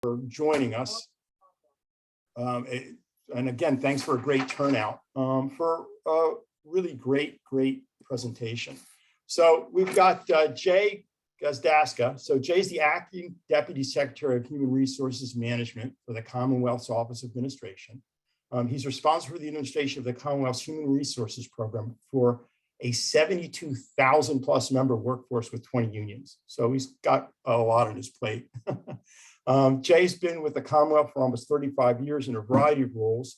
for joining us. And again, thanks for a great turnout for a really great presentation. So we've got Jay Gasdaska. So Jay's the Acting Deputy Secretary of Human Resources Management for the Commonwealth's Office of Administration. He's responsible for the administration of the Commonwealth's Human Resources Program for a 72,000 plus member workforce with 20 unions. So he's got a lot on his plate. Jay's been with the Commonwealth for almost 35 years in a variety of roles,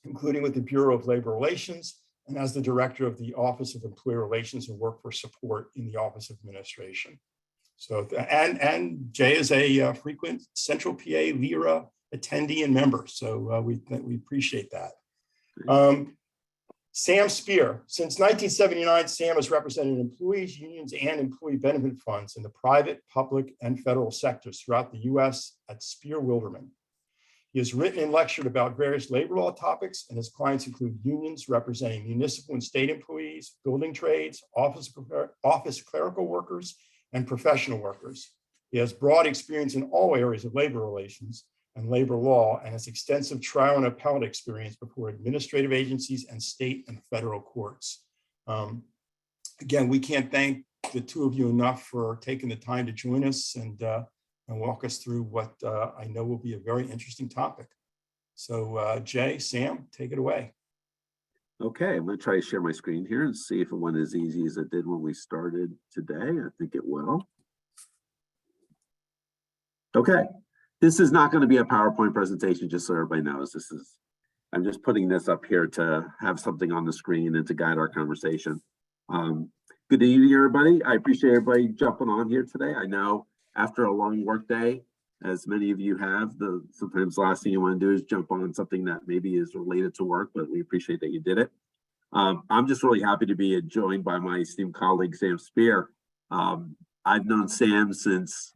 including with the Bureau of Labor Relations and as the Director of the Office of Employee Relations and Workforce Support in the Office of Administration. So, and Jay is a frequent Central PA LERA attendee and member. So we appreciate that. Sam Spear. Since 1979, Sam has represented employees, unions, and employee benefit funds in the private, public, and federal sectors throughout the U.S. at Spear Wildeman. He has written and lectured about various labor law topics, and his clients include unions representing municipal and state employees, building trades, office clerical workers, and professional workers. He has broad experience in all areas of labor relations and labor law, and has extensive trial and appellate experience before administrative agencies and state and federal courts. Again, we can't thank the two of you enough for taking the time to join us and walk us through what I know will be a very interesting topic. So Jay, Sam, take it away. Okay, I'm going to try to share my screen here and see if it went as easy as it did when we started today. I think it will. Okay. This is not going to be a PowerPoint presentation, just so everybody knows. I'm just putting this up here to have something on the screen and to guide our conversation. Good evening, everybody. I appreciate everybody jumping on here today. I know after a long work day, as many of you have, sometimes the last thing you want to do is jump on something that maybe is related to work, but we appreciate that you did it. I'm just really happy to be joined by my esteemed colleague, Sam Spear. I've known Sam since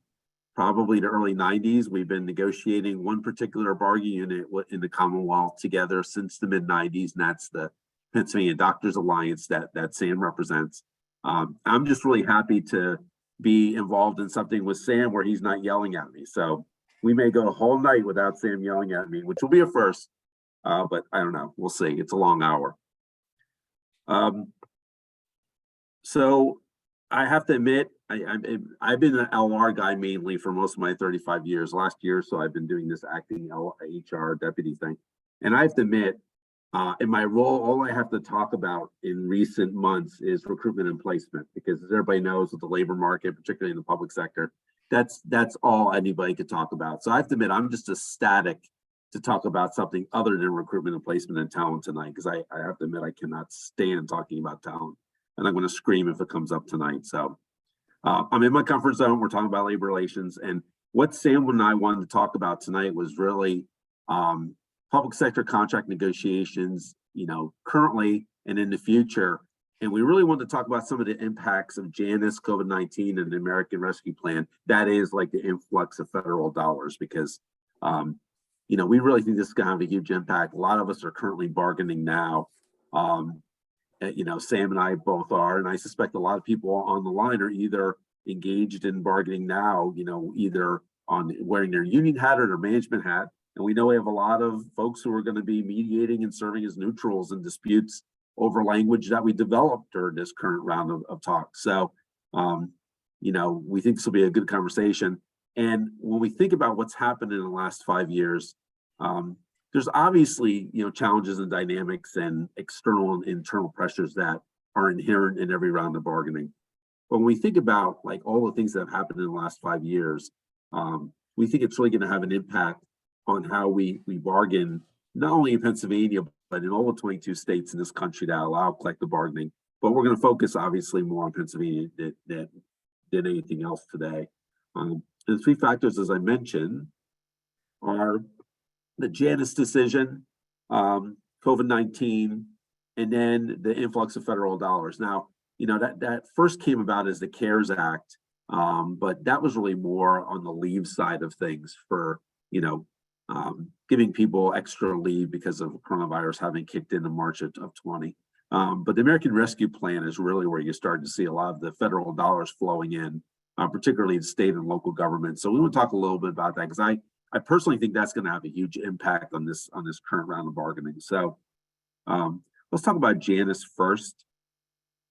probably the early 90s. We've been negotiating one particular bargaining unit in the Commonwealth together since the mid 90s, and that's the Pennsylvania Doctors Alliance that Sam represents. I'm just really happy to be involved in something with Sam where he's not yelling at me. So we may go a whole night without Sam yelling at me, which will be a first, but I don't know, we'll see. It's a long hour. So I have to admit, I've been an LR guy mainly for most of my 35 years. Last year, so I've been doing this acting HR deputy thing. And I have to admit, in my role, all I have to talk about in recent months is recruitment and placement, because as everybody knows, with the labor market, particularly in the public sector, that's all anybody could talk about. So I have to admit, I'm just ecstatic to talk about something other than recruitment and placement and talent tonight, because I have to admit, I cannot stand talking about talent. And I'm going to scream if it comes up tonight. So I'm in my comfort zone. We're talking about labor relations. And what Sam and I wanted to talk about tonight was really public sector contract negotiations, currently and in the future. And we really wanted to talk about some of the impacts of Janus, COVID-19, and the American Rescue Plan. That is like the influx of federal dollars, because, we really think this is going to have a huge impact. A lot of us are currently bargaining now. Sam and I both are, and I suspect a lot of people on the line are either engaged in bargaining now, either on wearing their union hat or their management hat. And we know we have a lot of folks who are going to be mediating and serving as neutrals in disputes over language that we developed during this current round of talks. So, we think this will be a good conversation. And when we think about what's happened in the last 5 years, there's obviously, challenges and dynamics and external and internal pressures that are inherent in every round of bargaining. But when we think about all the things that have happened in the last 5 years, we think it's really going to have an impact on how we bargain, not only in Pennsylvania, but in all the 22 states in this country that allow collective bargaining. But we're going to focus obviously more on Pennsylvania than anything else today. The three factors, as I mentioned, are the Janus decision, COVID-19, and then the influx of federal dollars. Now, that first came about as the CARES Act, but that was really more on the leave side of things for, giving people extra leave because of coronavirus having kicked in March of 20. But the American Rescue Plan is really where you start to see a lot of the federal dollars flowing in particularly in state and local government. So we want to talk a little bit about that because I personally think that's going to have a huge impact on this current round of bargaining. So let's talk about Janus first.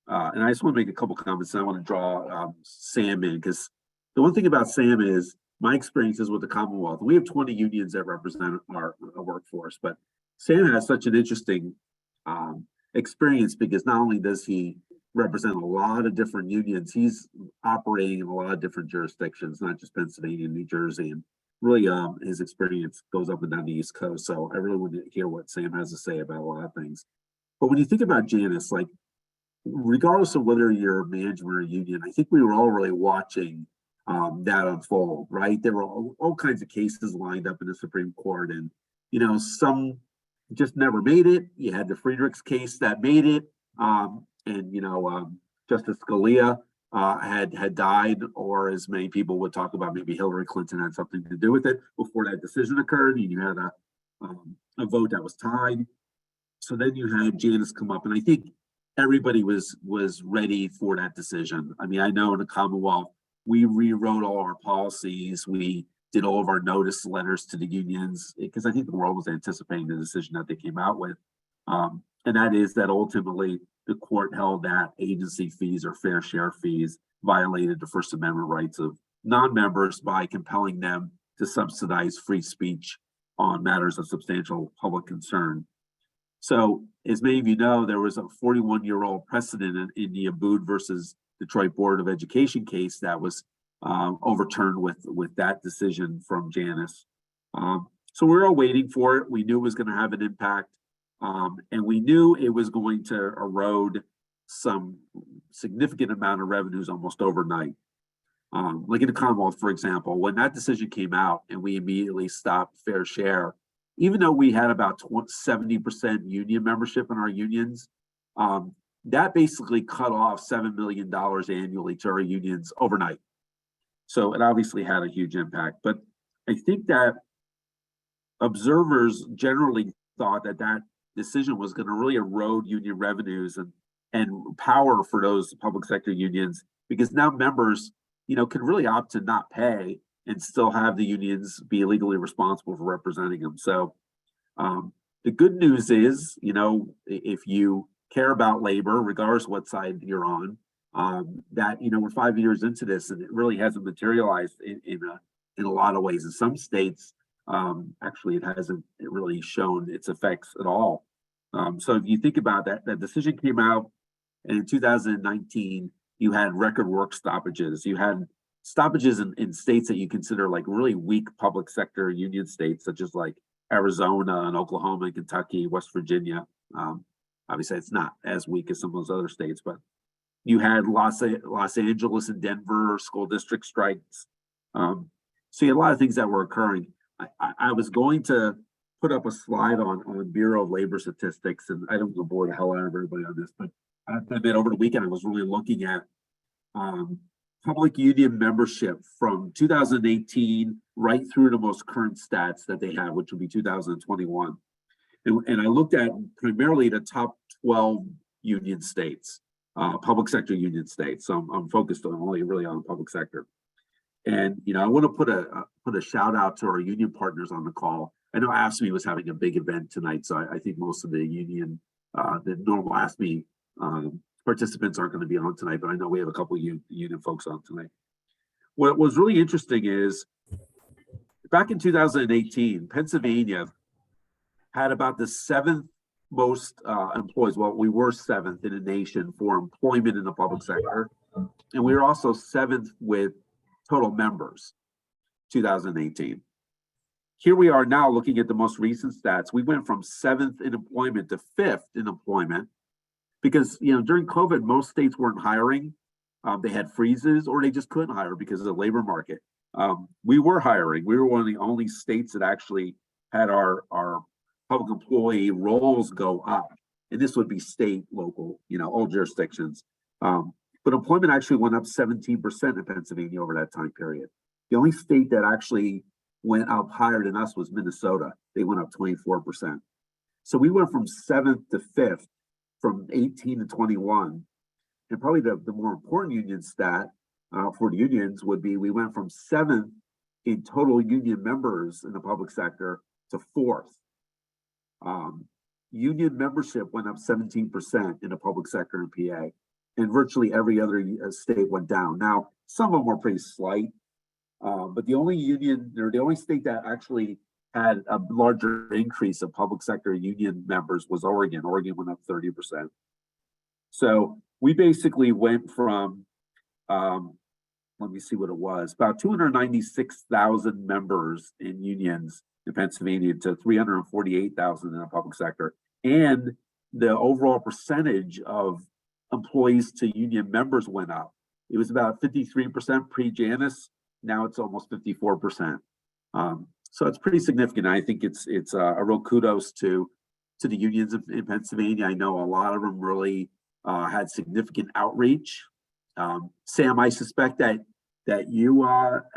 And I just want to make a couple comments, and I want to draw Sam in, because the one thing about Sam is my experiences with the Commonwealth. We have 20 unions that represent our workforce, but Sam has such an interesting experience because not only does he represent a lot of different unions, he's operating in a lot of different jurisdictions, not just Pennsylvania and New Jersey, and really his experience goes up and down the East Coast. So I really want to hear what Sam has to say about a lot of things. But when you think about Janus, like, regardless of whether you're a management or a union, I think we were all really watching that unfold, right? There were all kinds of cases lined up in the Supreme Court, and some just never made it. You had the Friedrichs case that made it, and Justice Scalia had died, or as many people would talk about, maybe Hillary Clinton had something to do with it before that decision occurred, and you had a vote that was tied. So then you had Janus come up, and I think everybody was ready for that decision. I mean, I know in the Commonwealth, we rewrote all our policies. We did all of our notice letters to the unions because I think the world was anticipating the decision that they came out with. And that is that ultimately the court held that agency fees or fair share fees violated the First Amendment rights of non-members by compelling them to subsidize free speech on matters of substantial public concern. So, as many of you know, there was a 41-year-old precedent in the Abood versus Detroit Board of Education case that was overturned with that decision from Janus. So we're all waiting for it. We knew it was going to have an impact, and we knew it was going to erode some significant amount of revenues almost overnight. Like in the Commonwealth, for example, when that decision came out and we immediately stopped fair share, even though we had about 70% union membership in our unions, that basically cut off $7 million annually to our unions overnight. So it obviously had a huge impact. But I think that observers generally thought that that decision was going to really erode union revenues and power for those public sector unions, because now members, can really opt to not pay and still have the unions be legally responsible for representing them. So the good news is, if you care about labor, regardless of what side you're on, that, we're 5 years into this and it really hasn't materialized in a lot of ways. In some states, actually, it hasn't really shown its effects at all. So if you think about that decision came out, and in 2019, you had record work stoppages. You had stoppages in states that you consider like really weak public sector union states, such as like Arizona and Oklahoma and Kentucky, West Virginia. Obviously, it's not as weak as some of those other states, but you had Los Angeles and Denver school district strikes. So you had a lot of things that were occurring. I was going to put up a slide on Bureau of Labor Statistics, and I don't know bore the hell out of everybody on this, but I have to admit, over the weekend, I was really looking at public union membership from 2018 right through the most current stats that they have, which would be 2021. And I looked at primarily the top 12 union states, public sector union states. So I'm focused on only really on public sector. And I want to put a shout out to our union partners on the call. I know AFSCME was having a big event tonight, so I think most of the union, the normal AFSCME participants aren't going to be on tonight, but I know we have a couple of union folks on tonight. What was really interesting is back in 2018, Pennsylvania had about the 7th most employees. Well, we were 7th in the nation for employment in the public sector. And we were also 7th with total members, 2018. Here we are now looking at the most recent stats. We went from 7th in employment to 5th in employment because, during COVID, most states weren't hiring. They had freezes or they just couldn't hire because of the labor market. We were hiring. We were one of the only states that actually had our public employee rolls go up. And this would be state, local, all jurisdictions. But employment actually went up 17% in Pennsylvania over that time period. The only state that actually went up higher than us was Minnesota. They went up 24%. So we went from 7th to 5th, from 18 to 21. And probably the more important union stat for the unions would be we went from 7th in total union members in the public sector to 4th. Union membership went up 17% in the public sector in PA, and virtually every other state went down. Now, some of them were pretty slight, but the only union, or the only state that actually had a larger increase of public sector union members was Oregon. Oregon went up 30%. So we basically went from, let me see what it was, about 296,000 members in unions in Pennsylvania to 348,000 in the public sector. And the overall percentage of employees to union members went up. It was about 53% pre-Janus. Now it's almost 54%. So it's pretty significant. I think it's a real kudos to the unions in Pennsylvania. I know a lot of them really had significant outreach. Sam, I suspect that you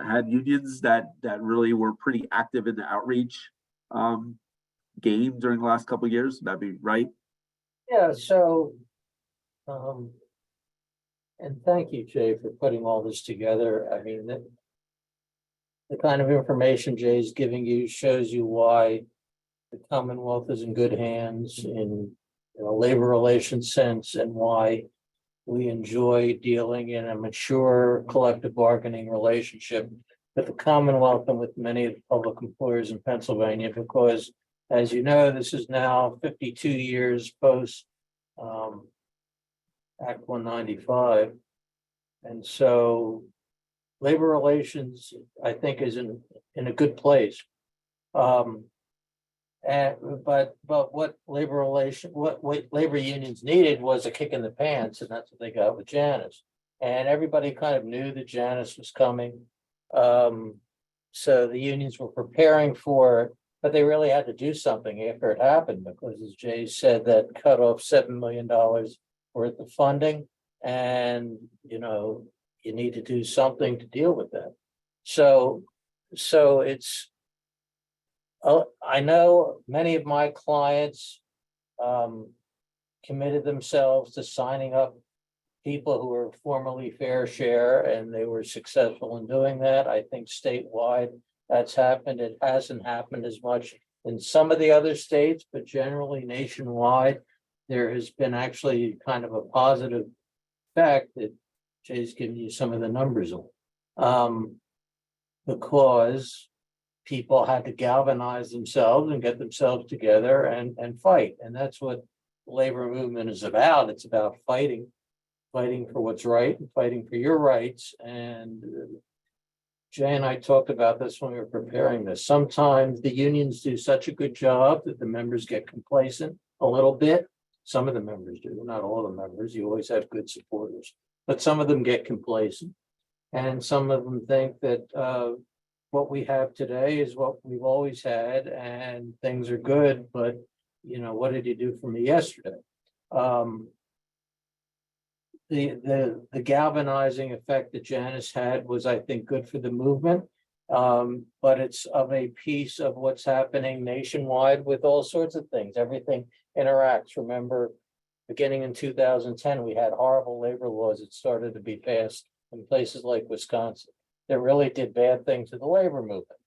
had unions that really were pretty active in the outreach game during the last couple of years. That'd be right. Yeah, so and thank you, Jay, for putting all this together. I mean, the kind of information Jay's giving you shows you why the Commonwealth is in good hands in a labor relations sense, and why we enjoy dealing in a mature collective bargaining relationship with the Commonwealth and with many of the public employers in Pennsylvania, because as you know, this is now 52 years post Act 195. And so labor relations, I think, is in a good place. But what labor unions needed was a kick in the pants, and that's what they got with Janus. And everybody kind of knew that Janus was coming. So the unions were preparing for it, but they really had to do something after it happened, because as Jay said, that cut off $7 million worth of funding, and you need to do something to deal with that. So it's, I know many of my clients committed themselves to signing up people who were formerly fair share, and they were successful in doing that. I think statewide that's happened. It hasn't happened as much in some of the other states, but generally nationwide, there has been actually kind of a positive fact that Jay's given you some of the numbers on, because people had to galvanize themselves and get themselves together and fight. And that's what the labor movement is about. It's about fighting for what's right and fighting for your rights. And Jay and I talked about this when we were preparing this. Sometimes the unions do such a good job that the members get complacent a little bit. Some of the members do, not all the members. You always have good supporters, but some of them get complacent. And some of them think that what we have today is what we've always had, and things are good, but what did you do for me yesterday? The galvanizing effect that Janus had was, I think, good for the movement, but it's of a piece of what's happening nationwide with all sorts of things. Everything interacts. Remember, beginning in 2010, we had horrible labor laws that started to be passed in places like Wisconsin that really did bad things to the labor movement.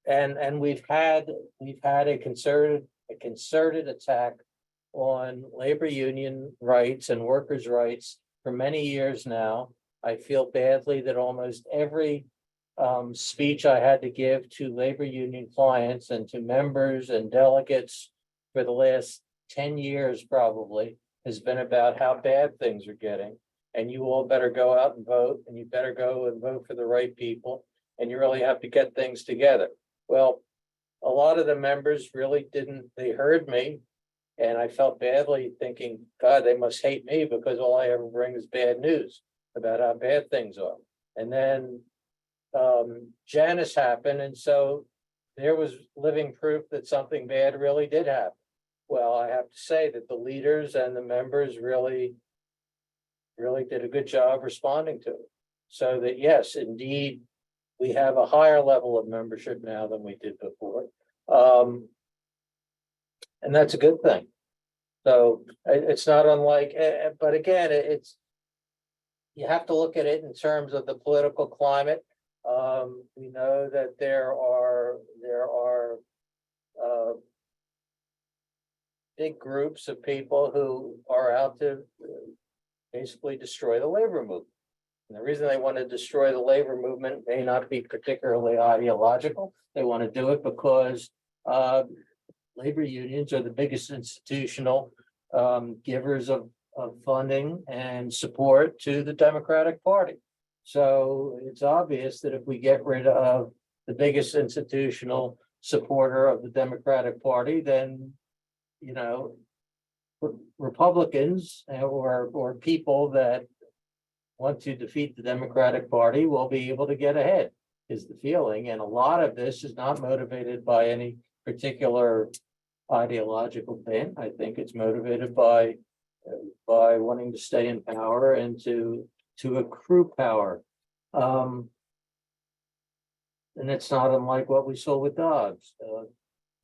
And we've had a concerted attack on labor union rights and workers' rights for many years now. I feel badly that almost every speech I had to give to labor union clients and to members and delegates for the last 10 years probably has been about how bad things are getting. And you all better go out and vote, and you better go and vote for the right people, and you really have to get things together. Well, a lot of the members really didn't, they heard me, and I felt badly thinking, God, they must hate me because all I ever bring is bad news about how bad things are. And then Janus happened, and so there was living proof that something bad really did happen. Well, I have to say that the leaders and the members really did a good job responding to it. So that, yes, indeed, we have a higher level of membership now than we did before. And that's a good thing. So it's not unlike, but again, it's you have to look at it in terms of the political climate. We know that there are big groups of people who are out to basically destroy the labor movement. And the reason they want to destroy the labor movement may not be particularly ideological. They want to do it because labor unions are the biggest institutional givers of funding and support to the Democratic Party. So it's obvious that if we get rid of the biggest institutional supporter of the Democratic Party, then, you know, Republicans or people that want to defeat the Democratic Party will be able to get ahead, is the feeling. And a lot of this is not motivated by any particular ideological thing. I think it's motivated by wanting to stay in power and to accrue power. And it's not unlike what we saw with Dobbs.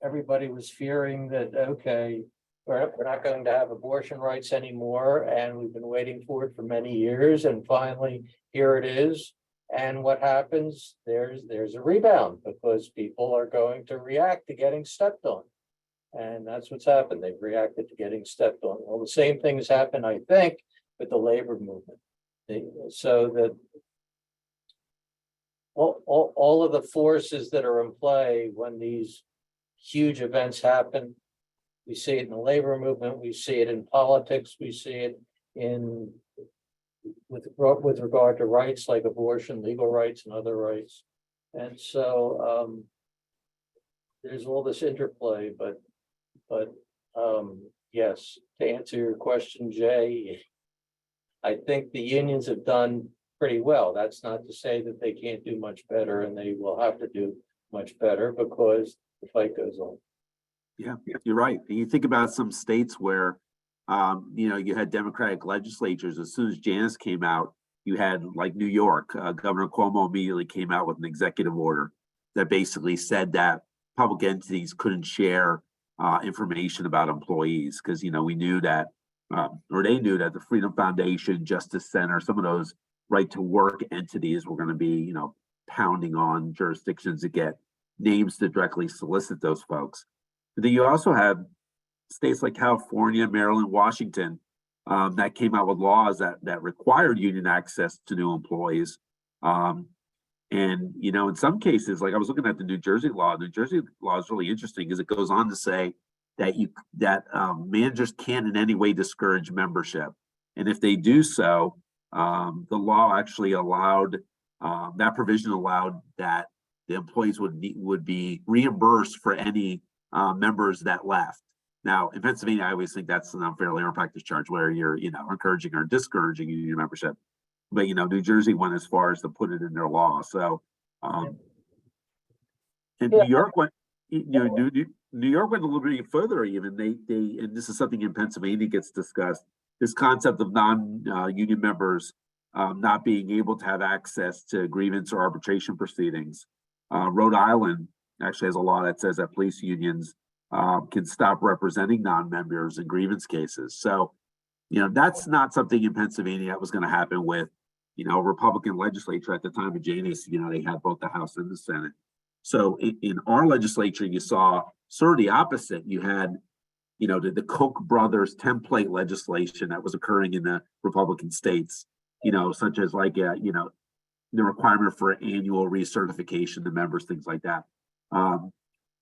Everybody was fearing that, okay, we're not going to have abortion rights anymore, and we've been waiting for it for many years, and finally here it is. And what happens? There's a rebound because people are going to react to getting stepped on. And that's what's happened. They've reacted to getting stepped on. Well, the same thing has happened, I think, with the labor movement. So that all of the forces that are in play when these huge events happen, we see it in the labor movement, we see it in politics, we see it in with regard to rights like abortion, legal rights, and other rights. And so there's all this interplay, but yes, to answer your question, Jay, I think the unions have done pretty well. That's not to say that they can't do much better, and they will have to do much better because the fight goes on. Yeah, you're right. And you think about some states where, you know, you had Democratic legislatures. As soon as Janus came out, you had like New York, Governor Cuomo immediately came out with an executive order that basically said that public entities couldn't share information about employees because, you know, we knew that, or they knew that the Freedom Foundation, Justice Center, some of those right to work entities were going to be, you know, pounding on jurisdictions to get names to directly solicit those folks. But then you also have states like California, Maryland, Washington that came out with laws that required union access to new employees. And, you know, in some cases, like I was looking at the New Jersey law is really interesting because it goes on to say that managers can't in any way discourage membership. And if they do so, the law actually allowed, that provision allowed that the employees would be reimbursed for any members that left. Now, in Pennsylvania, I always think that's an unfair labor practice charge where you're, you know, encouraging or discouraging union membership. But, you know, New Jersey went as far as to put it in their law. So, and New York went, you know, New York went a little bit further even. They, and this is something in Pennsylvania gets discussed, this concept of non-union members not being able to have access to grievance or arbitration proceedings. Rhode Island actually has a law that says that police unions can stop representing non-members in grievance cases. So, you know, that's not something in Pennsylvania that was going to happen with, you know, Republican legislature at the time of Janus. You know, they had both the House and the Senate. So in our legislature, you saw sort of the opposite. You had, you know, the Koch brothers template legislation that was occurring in the Republican states, you know, such as like, you know, the requirement for annual recertification to members, things like that.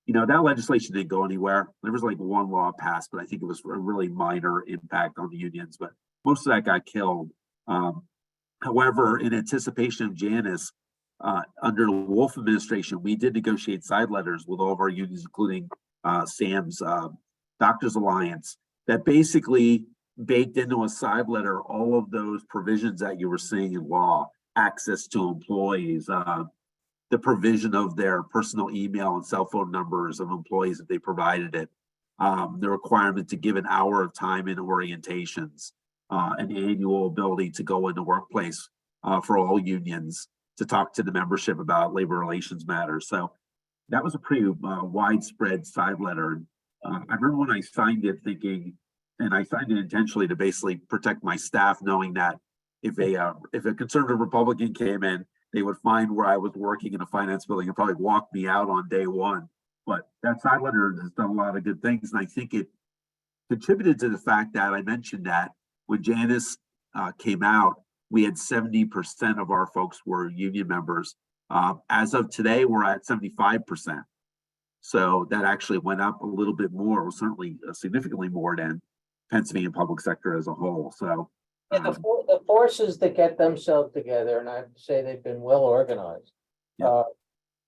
You know, that legislation didn't go anywhere. There was like one law passed, but I think it was a really minor impact on the unions, but most of that got killed. However, in anticipation of Janus, under the Wolf administration, we did negotiate side letters with all of our unions, including Sam's Doctors Alliance, that basically baked into a side letter all of those provisions that you were seeing in law, access to employees, the provision of their personal email and cell phone numbers of employees if they provided it, the requirement to give an hour of time in orientations, an annual ability to go in the workplace for all unions to talk to the membership about labor relations matters. So that was a pretty widespread side letter. I remember when I signed it thinking, and I signed it intentionally to basically protect my staff, knowing that if a conservative Republican came in, they would find where I was working in a finance building and probably walk me out on day one. But that side letter has done a lot of good things, and I think it contributed to the fact that I mentioned that when Janus came out, we had 70% of our folks were union members. As of today, we're at 75%. So that actually went up a little bit more, certainly significantly more than Pennsylvania public sector as a whole. So And the forces that get themselves together, and I have to say they've been well organized. Yeah.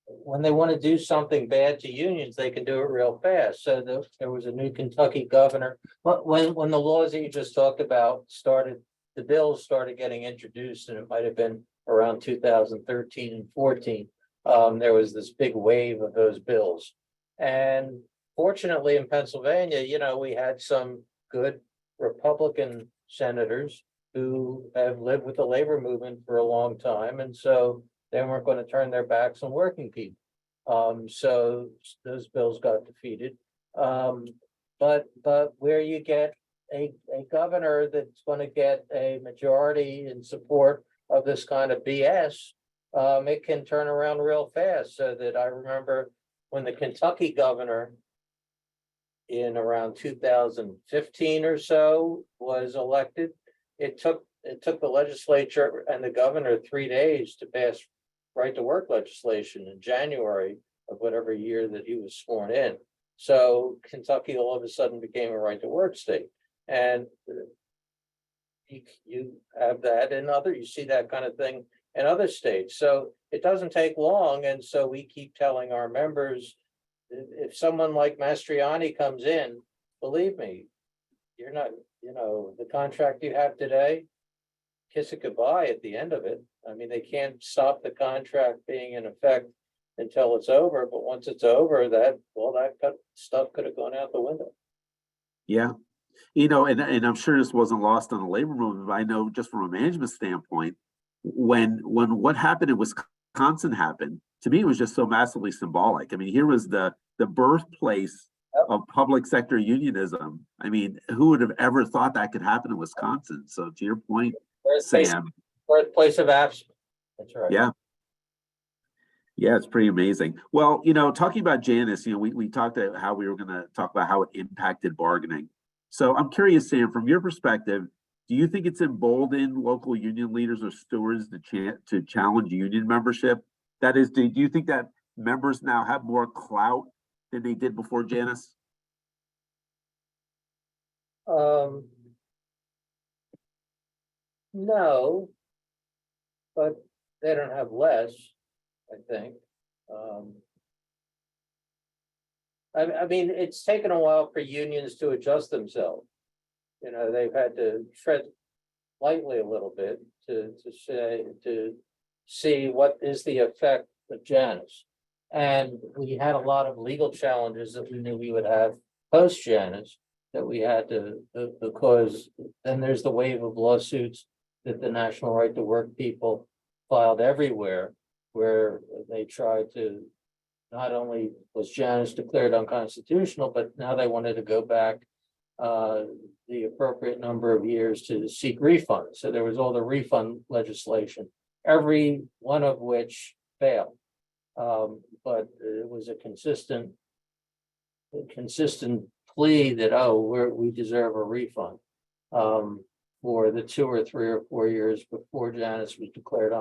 When they want to do something bad to unions, they can do it real fast. So there was a new Kentucky governor. But when the laws that you just talked about started, the bills started getting introduced, and it might have been around 2013 and 14. There was this big wave of those bills. And fortunately in Pennsylvania, you know, we had some good Republican senators who have lived with the labor movement for a long time. And so they weren't going to turn their backs on working people. So those bills got defeated. But where you get a governor that's going to get a majority in support of this kind of BS, it can turn around real fast. So that I remember when the Kentucky governor in around 2015 or so was elected, it took the legislature and the governor 3 days to pass right to work legislation in January of whatever year that he was sworn in. So Kentucky all of a sudden became a right to work state. And you have that in you see that kind of thing in other states. So it doesn't take long. And so we keep telling our members, if someone like Mastriani comes in, believe me, you're not, you know, the contract you have today, kiss it goodbye at the end of it. I mean, they can't stop the contract being in effect until it's over, but once it's over, that stuff could have gone out the window. yeah, you know, and I'm sure this wasn't lost on the labor movement, but I know just from a management standpoint, when what happened in Wisconsin happened, to me, it was just so massively symbolic. I mean, here was the birthplace of public sector unionism. I mean, who would have ever thought that could happen in Wisconsin? So to your point, Sam. Birthplace of absence. That's right. Yeah. Yeah, it's pretty amazing. Well, you know, talking about Janus, you know, we talked about how we were going to talk about how it impacted bargaining. So I'm curious, Sam, from your perspective, do you think it's emboldened local union leaders or stewards to challenge union membership? That is, do you think that members now have more clout than they did before Janus? No, but they don't have less, I think. I mean, it's taken a while for unions to adjust themselves. You know, they've had to tread lightly a little bit to see what is the effect of Janus. And we had a lot of legal challenges that we knew we would have post-Janus that we had to, because then there's the wave of lawsuits that the National Right to Work people filed everywhere, where they tried to, not only was Janus declared unconstitutional, but now they wanted to go back the appropriate number of years to seek refunds. So there was all the refund legislation, every one of which failed. But it was a consistent plea that, we deserve a refund for the 2 or 3 or 4 years before Janus was declared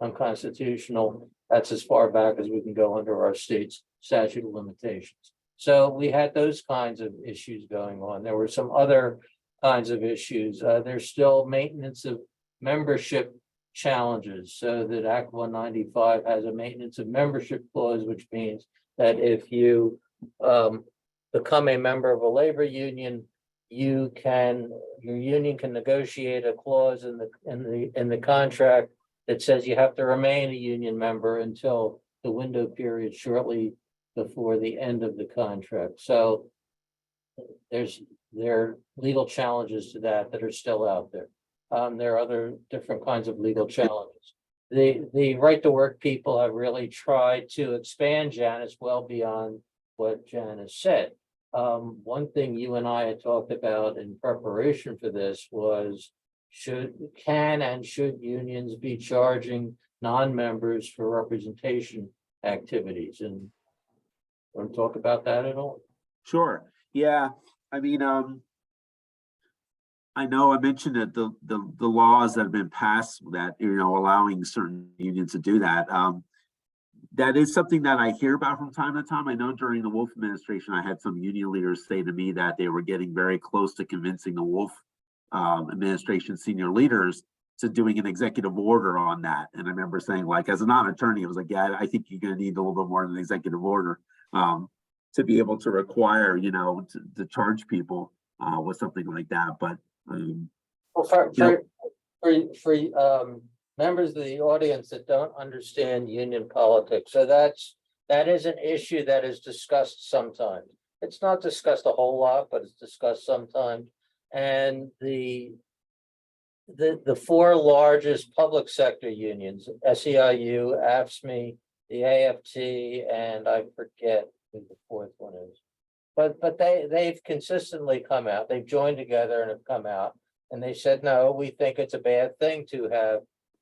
unconstitutional. That's as far back as we can go under our state's statute of limitations. So we had those kinds of issues going on. There were some other kinds of issues. There's still maintenance of membership challenges, so that Act 195 has a maintenance of membership clause, which means that if you become a member of a labor union, your union can negotiate a clause in the contract that says you have to remain a union member until the window period shortly before the end of the contract. So there are legal challenges to that are still out there. There are other different kinds of legal challenges. The right to work people have really tried to expand Janus well beyond what Janus said. One thing you and I had talked about in preparation for this was can and should unions be charging non-members for representation activities? And want to talk about that at all? Sure. Yeah. I mean, I know I mentioned that the laws that have been passed that, allowing certain unions to do that. That is something that I hear about from time to time. I know during the Wolf administration, I had some union leaders say to me that they were getting very close to convincing the Wolf administration senior leaders to doing an executive order on that. And I remember saying, like, as a non-attorney, I was like, yeah, I think you're going to need a little bit more than an executive order to be able to require, to charge people with something like that. But Well, for members of the audience that don't understand union politics, so that is an issue that is discussed sometimes. It's not discussed a whole lot, but it's discussed sometimes. And the four largest public sector unions, SEIU, AFSCME, the AFT, and I forget who the fourth one is. But they've consistently come out, they've joined together and have come out, and they said, no, we think it's a bad thing to have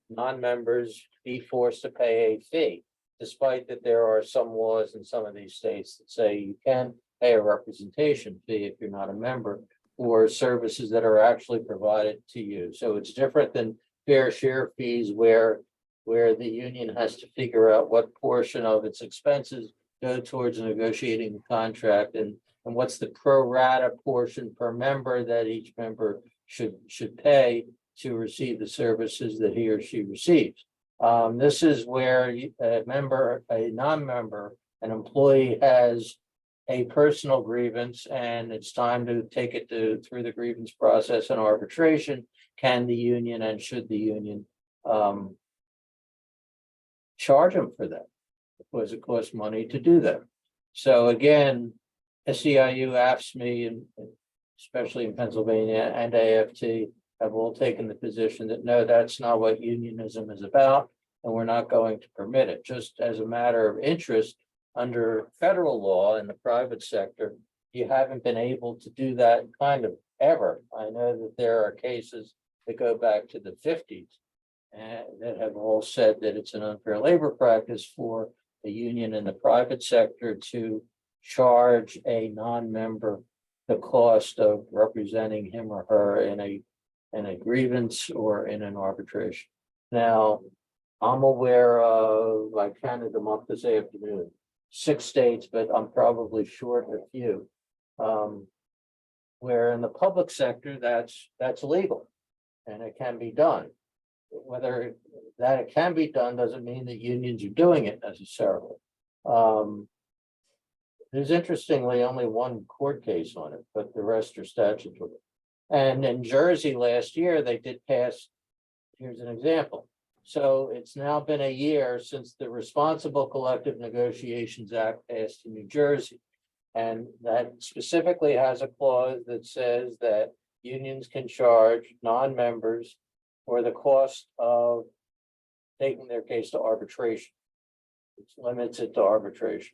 non-members be forced to pay a fee, despite that there are some laws in some of these states that say you can pay a representation fee if you're not a member for services that are actually provided to you. So it's different than fair share fees where the union has to figure out what portion of its expenses go towards negotiating the contract and what's the pro rata portion per member that each member should pay to receive the services that he or she receives. This is where a non-member, an employee has a personal grievance and it's time to take it through the grievance process and arbitration. Can the union and should the union charge them for that? Because it costs money to do that. So again, SEIU, AFSCME, and especially in Pennsylvania, and AFT have all taken the position that no, that's not what unionism is about, and we're not going to permit it. Just as a matter of interest, under federal law in the private sector, you haven't been able to do that kind of ever. I know that there are cases that go back to the 50s and that have all said that it's an unfair labor practice for a union in the private sector to charge a non-member the cost of representing him or her in a grievance or in an arbitration. Now, I'm aware of, I counted them up this afternoon, 6 states, but I'm probably short a few, where in the public sector, that's legal and it can be done. Whether that it can be done doesn't mean that unions are doing it necessarily. There's interestingly only one court case on it, but the rest are statutory. And in Jersey last year, they did pass, here's an example. So it's now been a year since the Responsible Collective Negotiations Act passed in New Jersey. And that specifically has a clause that says that unions can charge non-members for the cost of taking their case to arbitration. It limits it to arbitration.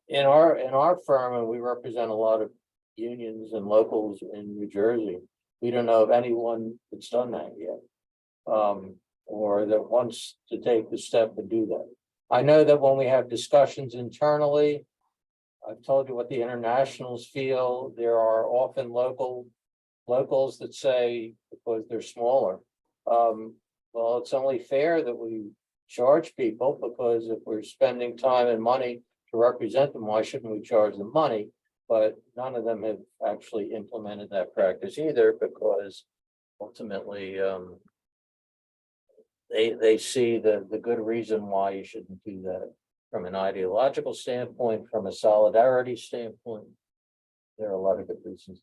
In our firm, and we represent a lot of unions and locals in New Jersey, we don't know of anyone that's done that yet, or that wants to take the step to do that. I know that when we have discussions internally, I've told you what the internationals feel. There are often locals that say, because they're smaller, well, it's only fair that we charge people, because if we're spending time and money to represent them, why shouldn't we charge them money? But none of them have actually implemented that practice either, because ultimately they see the good reason why you shouldn't do that from an ideological standpoint, from a solidarity standpoint. There are a lot of good reasons.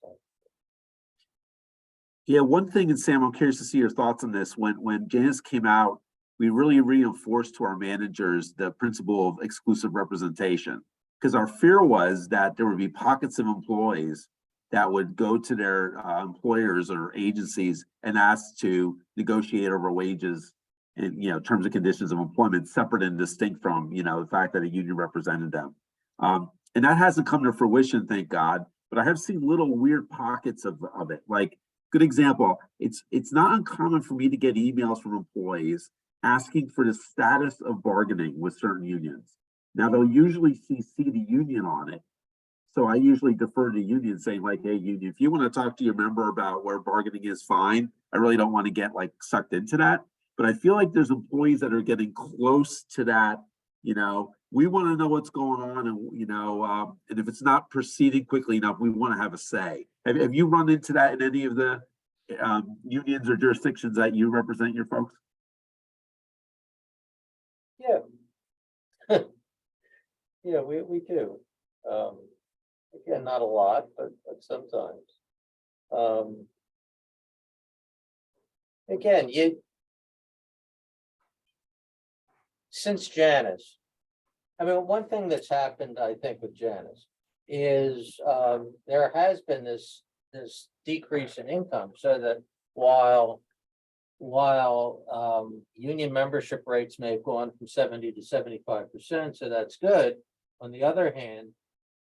Yeah, one thing, and Sam, I'm curious to see your thoughts on this. When Janus came out, we really reinforced to our managers the principle of exclusive representation, because our fear was that there would be pockets of employees that would go to their employers or agencies and ask to negotiate over wages and terms and conditions of employment separate and distinct from the fact that a union represented them. And that hasn't come to fruition, thank God. But I have seen little weird pockets of it, like good example. It's not uncommon for me to get emails from employees asking for the status of bargaining with certain unions. Now they'll usually CC the union on it. So I usually defer to the union saying like, hey, union, if you want to talk to your member about where bargaining is, fine. I really don't want to get like sucked into that. But I feel like there's employees that are getting close to that. We want to know what's going on, and and if it's not proceeding quickly enough, we want to have a say. Have you run into that in any of the unions or jurisdictions that you represent your folks? Yeah. Yeah, we do. Again, not a lot, but sometimes. Again, since Janus, I mean, one thing that's happened, I think, with Janus is there has been this decrease in income, so that while union membership rates may have gone from 70 to 75%, so that's good. On the other hand,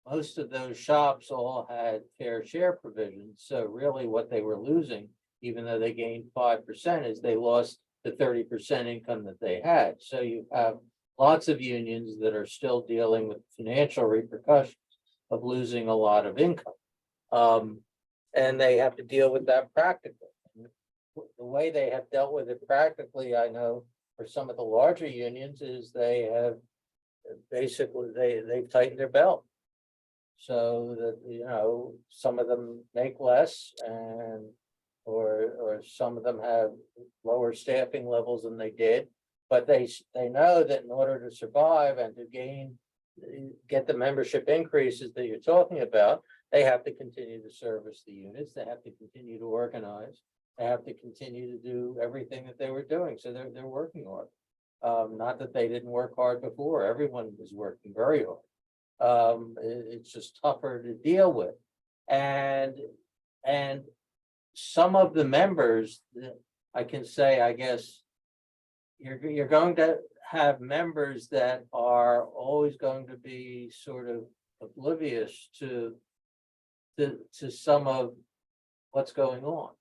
most of those shops all had fair share provisions. So really what they were losing, even though they gained 5%, is they lost the 30% income that they had. So you have lots of unions that are still dealing with financial repercussions of losing a lot of income. And they have to deal with that practically. The way they have dealt with it practically, I know for some of the larger unions, is they have basically, they've tightened their belt. So that, some of them make less or some of them have lower staffing levels than they did, but they know that in order to survive and to get the membership increases that you're talking about, they have to continue to service the units, they have to continue to organize, they have to continue to do everything that they were doing. So they're working hard. Not that they didn't work hard before, everyone was working very hard. It's just tougher to deal with, and some of the members, I can say, I guess you're going to have members that are always going to be sort of oblivious to some of what's going on,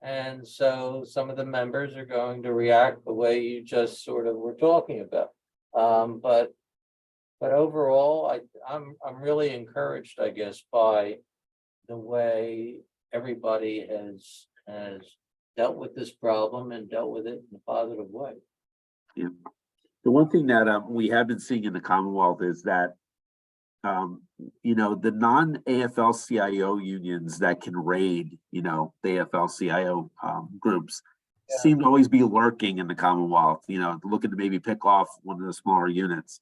and so some of the members are going to react the way you just sort of were talking about, But overall, I'm really encouraged, I guess, by the way everybody has dealt with this problem and dealt with it in a positive way. Yeah. The one thing that we have been seeing in the Commonwealth is that the non-AFL-CIO unions that can raid, the AFL-CIO groups seem to always be lurking in the Commonwealth, looking to maybe pick off one of the smaller units.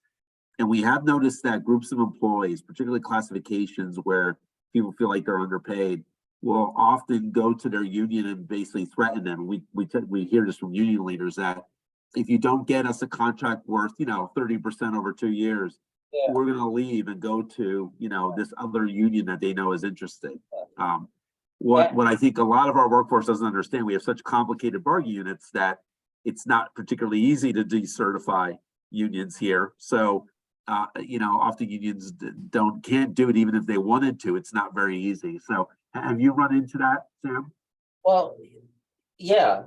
And we have noticed that groups of employees, particularly classifications where people feel like they're underpaid, will often go to their union and basically threaten them. We hear this from union leaders that if you don't get us a contract worth, 30% over 2 years, we're going to leave and go to, this other union that they know is interested. What I think a lot of our workforce doesn't understand, we have such complicated bargaining units that it's not particularly easy to decertify unions here. So often unions can't do it even if they wanted to. It's not very easy. So have you run into that, Sam? Well, yeah,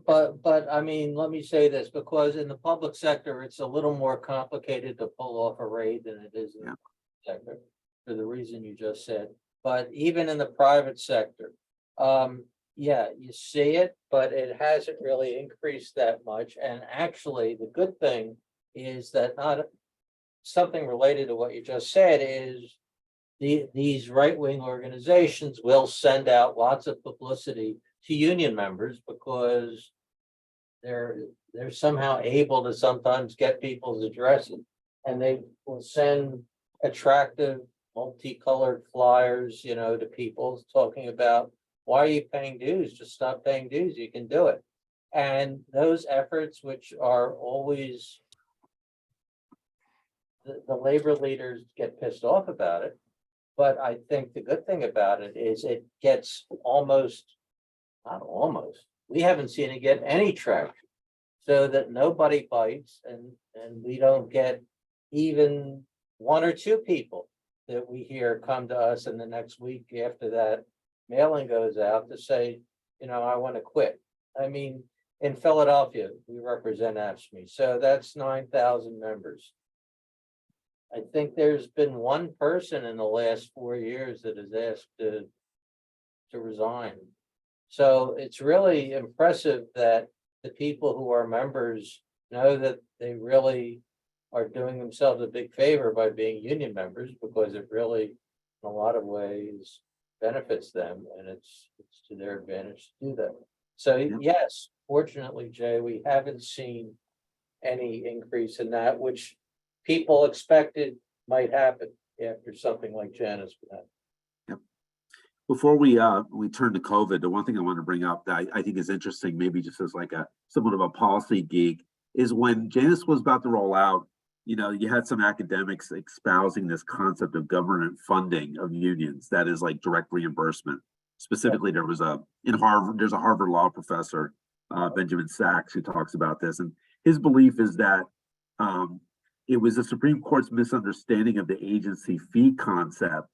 but I mean, let me say this, because in the public sector, it's a little more complicated to pull off a raid than it is in the public sector, for the reason you just said. But even in the private sector, you see it, but it hasn't really increased that much. And actually, the good thing is that not something related to what you just said is these right-wing organizations will send out lots of publicity to union members because they're somehow able to sometimes get people's addresses, and they will send attractive multicolored flyers, to people talking about, why are you paying dues? Just stop paying dues. You can do it. And those efforts, which are always the labor leaders get pissed off about it. But I think the good thing about it is it gets we haven't seen it get any traction, so that nobody bites, and we don't get even 1 or 2 people that we hear come to us in the next week after that mailing goes out to say, I want to quit. I mean, in Philadelphia, we represent AFSCME, so that's 9,000 members. I think there's been one person in the last 4 years that has asked to resign. So it's really impressive that the people who are members know that they really are doing themselves a big favor by being union members, because it really, in a lot of ways, benefits them, and it's to their advantage to do that. So yes, fortunately, Jay, we haven't seen any increase in that, which people expected might happen after something like Janus would happen. Before we turn to COVID, the one thing I want to bring up that I think is interesting, maybe just as like somewhat of a policy geek, is when Janus was about to roll out, you had some academics espousing this concept of government funding of unions, that is like direct reimbursement. Specifically, there's a Harvard law professor, Benjamin Sachs, who talks about this, and his belief is that it was the Supreme Court's misunderstanding of the agency fee concept.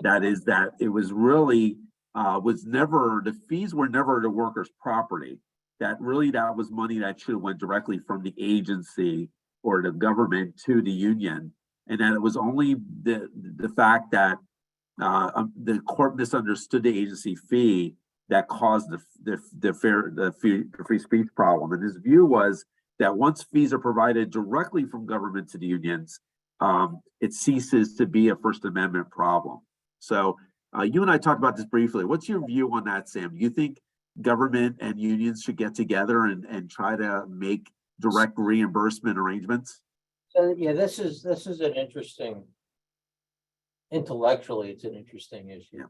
That is, that it was really the fees were never the workers' property. That was money that should have went directly from the agency or the government to the union, and that it was only the fact that the court misunderstood the agency fee that caused the free speech problem. And his view was that once fees are provided directly from government to the unions, it ceases to be a First Amendment problem. So you and I talked about this briefly. What's your view on that, Sam? Do you think government and unions should get together and try to make direct reimbursement arrangements? So yeah, this is an interesting, intellectually, it's an interesting issue.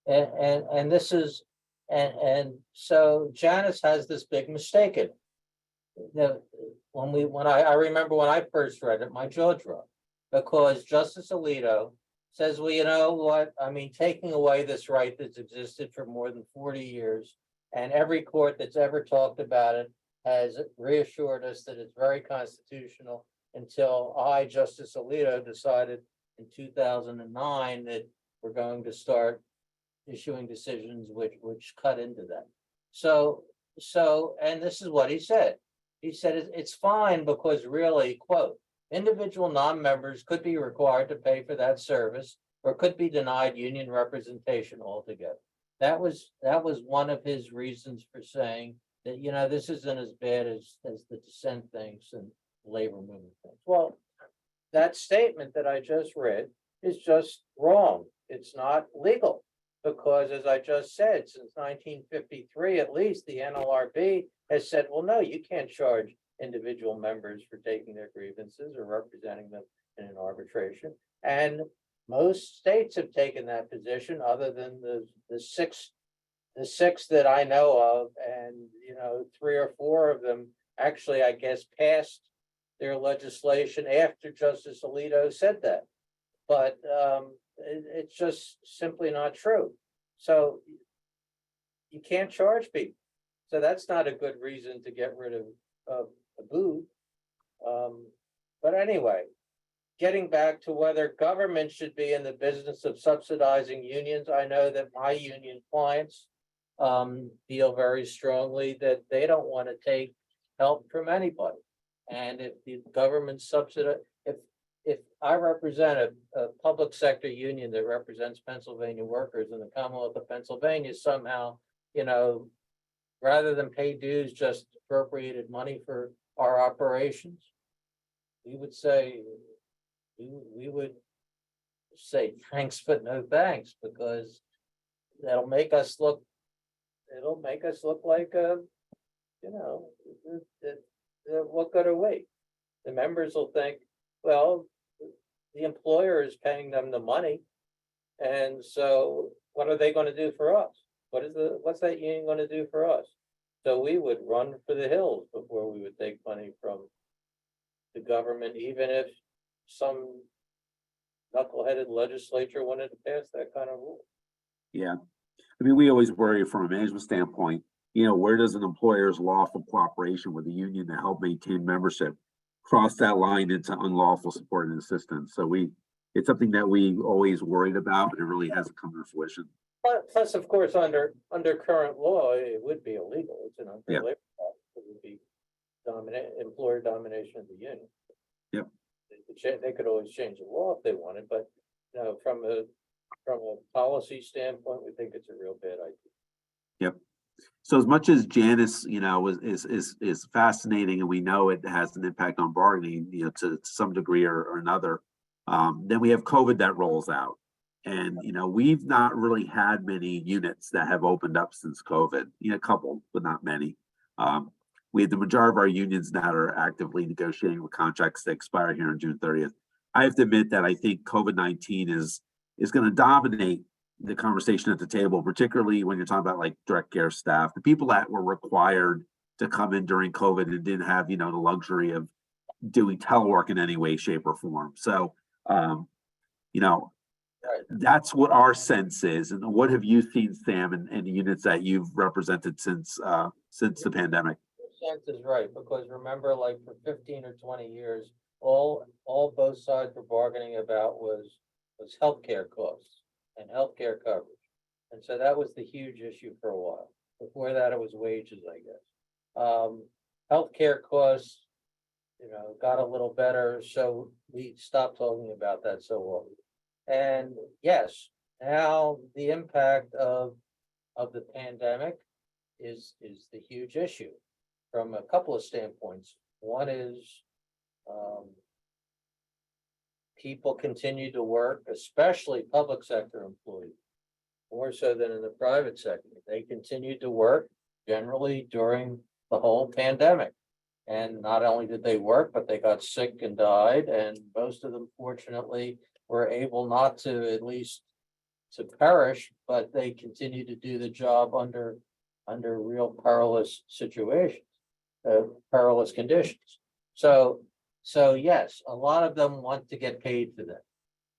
And this is, and so Janus has this big mistake in it. I remember when I first read it, my jaw dropped, because Justice Alito says, well, you know what? I mean, taking away this right that's existed for more than 40 years, and every court that's ever talked about it has reassured us that it's very constitutional, until Justice Alito, decided in 2009 that we're going to start issuing decisions which cut into that. So, and this is what he said. He said it's fine because really, quote, individual non-members could be required to pay for that service or could be denied union representation altogether. That was one of his reasons for saying that, this isn't as bad as the dissent thinks and labor movement thinks. Well, that statement that I just read is just wrong. It's not legal, because as I just said, since 1953, at least, the NLRB has said, well, no, you can't charge individual members for taking their grievances or representing them in an arbitration. And most states have taken that position, other than the six that I know of, and 3 or 4 of them actually, I guess, passed their legislation after Justice Alito said that. But it's just simply not true. So you can't charge people. So that's not a good reason to get rid of a booth. But anyway, getting back to whether government should be in the business of subsidizing unions, I know that my union clients feel very strongly that they don't want to take help from anybody. And if the government subsidize, if I represent a public sector union that represents Pennsylvania workers in the Commonwealth of Pennsylvania, somehow, rather than pay dues, just appropriated money for our operations, we would say thanks, but no thanks, because it'll make us look like what good are we? The members will think, well, the employer is paying them the money, and so what are they going to do for us? What's that union going to do for us? So we would run for the hills before we would take money from the government, even if some knuckleheaded legislature wanted to pass that kind of rule. Yeah, I mean, we always worry from a management standpoint, where does an employer's lawful cooperation with the union to help maintain membership cross that line into unlawful support and assistance? So it's something that we always worried about, but it really hasn't come to fruition. Plus, of course, under current law, it would be illegal. It's an Yeah. unfair labor practice. It would be employer domination of the union. Yep. They could always change the law if they wanted, but you know, from a policy standpoint, we think it's a real bad idea. Yep. So as much as Janus, you know, is fascinating, and we know it has an impact on bargaining, you know, to some degree or another, then we have COVID that rolls out. And, you know, we've not really had many units that have opened up since COVID, you know, a couple, but not many. We have the majority of our unions that are actively negotiating with contracts that expire here on June 30th. I have to admit that I think COVID-19 is going to dominate the conversation at the table, particularly when you're talking about like direct care staff, the people that were required to come in during COVID and didn't have, you know, the luxury of doing telework in any way, shape, or form. So, you know, that's what our sense is. And what have you seen, Sam, and the units that you've represented since the pandemic? Sense is right, because remember, like for 15 or 20 years, all both sides were bargaining about was healthcare costs and healthcare coverage. And so that was the huge issue for a while. Before that, it was wages, I guess. Healthcare costs, you know, got a little better, so we stopped talking about that so often. And yes, now the impact of the pandemic is the huge issue from a couple of standpoints. One is people continue to work, especially public sector employees, more so than in the private sector. They continued to work generally during the whole pandemic. And not only did they work, but they got sick and died. And most of them, fortunately, were able not to, at least to perish, but they continued to do the job under real perilous situations, perilous conditions. So yes, a lot of them want to get paid for that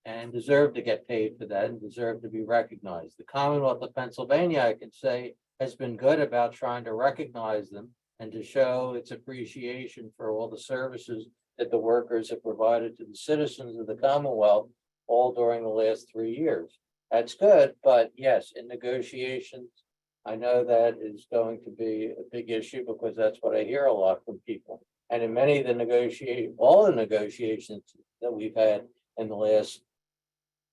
and deserve to get paid for that and deserve to be recognized. The Commonwealth of Pennsylvania, I can say, has been good about trying to recognize them and to show its appreciation for all the services that the workers have provided to the citizens of the Commonwealth all during the last 3 years. That's good, but yes, in negotiations, I know that is going to be a big issue because that's what I hear a lot from people. And in many of the all the negotiations that we've had in the last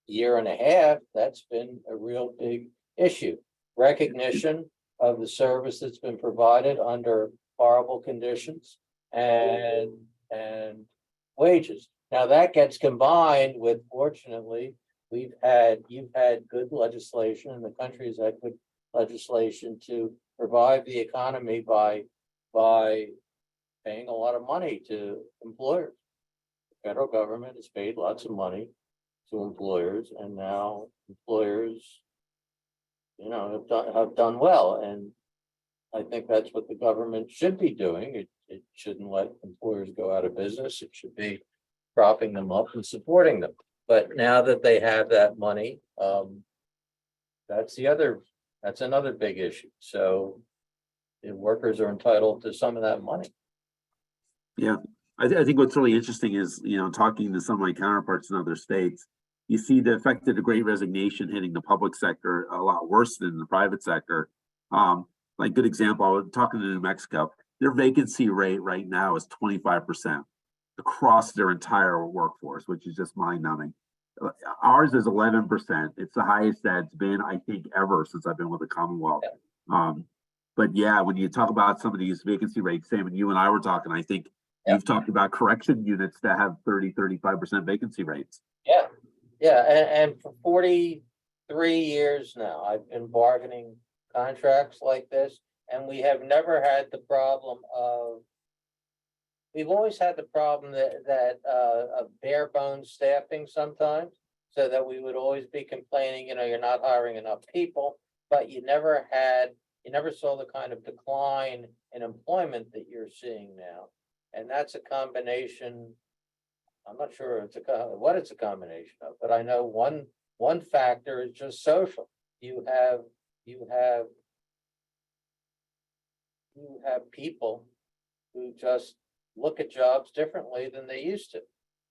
year and a half, that's been a real big issue. Recognition of the service that's been provided under horrible conditions and wages. Now that gets combined with, fortunately, you've had good legislation, and the country has had good legislation to revive the economy by paying a lot of money to employers. The federal government has paid lots of money to employers, and now employers, you know, have done well. And I think that's what the government should be doing. It shouldn't let employers go out of business. It should be propping them up and supporting them. But now that they have that money, that's another big issue. So the workers are entitled to some of that money. Yeah, I think what's really interesting is, you know, talking to some of my counterparts in other states, you see the effect of the Great Resignation hitting the public sector a lot worse than the private sector. Like good example, I was talking to New Mexico. Their vacancy rate right now is 25% across their entire workforce, which is just mind-numbing. Ours is 11%. It's the highest that it's been, I think, ever since I've been with the Commonwealth. But yeah, when you talk about some of these vacancy rates, Sam, and you and I were talking, I think you've talked about correction units that have 30-35% vacancy rates. Yeah, and for 43 years now, I've been bargaining contracts like this, and we have never had the problem of. We've always had the problem of bare bones staffing sometimes, so that we would always be complaining, you know, you're not hiring enough people, but you never saw the kind of decline in employment that you're seeing now. And that's a combination. I'm not sure what it's a combination of, but I know one factor is just social. You have people who just look at jobs differently than they used to,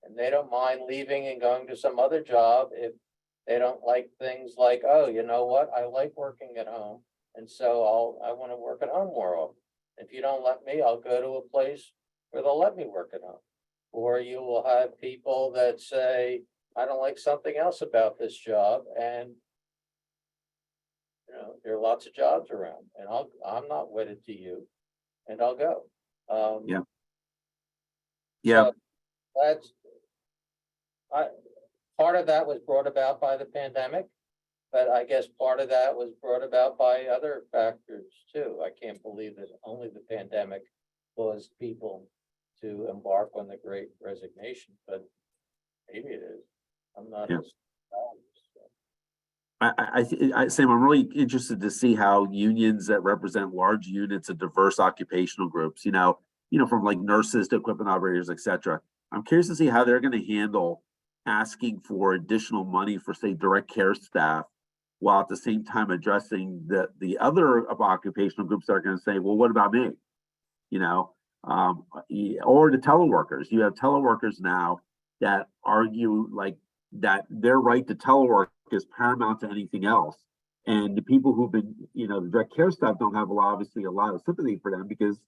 and they don't mind leaving and going to some other job if They don't like things like, oh, you know what, I like working at home, and so I want to work at home more often. If you don't let me, I'll go to a place where they'll let me work at home. Or you will have people that say, I don't like something else about this job, and there are lots of jobs around, and I'm not wedded to you, and I'll go. Yeah. Yeah. So that's, part of that was brought about by the pandemic, but I guess part of that was brought about by other factors too. I can't believe that only the pandemic caused people to embark on the Great Resignation, but maybe it is. I'm not. Yeah. Sam, I'm really interested to see how unions that represent large units of diverse occupational groups, from like nurses to equipment operators, et cetera. I'm curious to see how they're going to handle asking for additional money for, say, direct care staff, while at the same time addressing the other occupational groups that are going to say, well, what about me? Or the teleworkers. You have teleworkers now that argue like that their right to telework is paramount to anything else. And the people who've been, the direct care staff don't have obviously a lot of sympathy for them because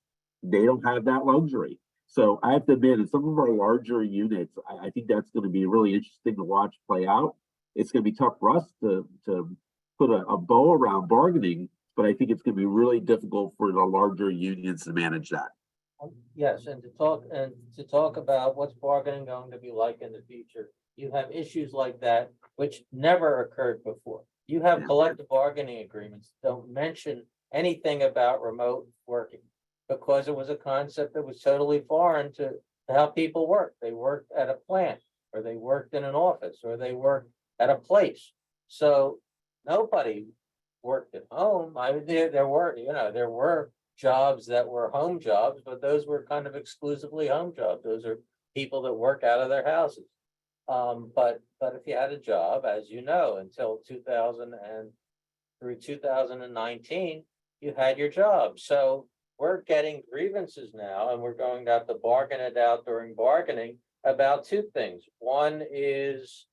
they don't have that luxury. So I have to admit, in some of our larger units, I think that's going to be really interesting to watch play out. It's going to be tough for us to put a bow around bargaining, but I think it's going to be really difficult for the larger unions to manage that. Yes, and to talk about what's bargaining going to be like in the future. You have issues like that which never occurred before. You have collective bargaining agreements that don't mention anything about remote working, because it was a concept that was totally foreign to how people work. They worked at a plant, or they worked in an office, or they worked at a place. So nobody worked at home. I mean, there were jobs that were home jobs, but those were kind of exclusively home jobs. Those are people that work out of their houses. But if you had a job, as you know, until 2000 and through 2019, you had your job. So we're getting grievances now, and we're going to have to bargain it out during bargaining about two things. One is,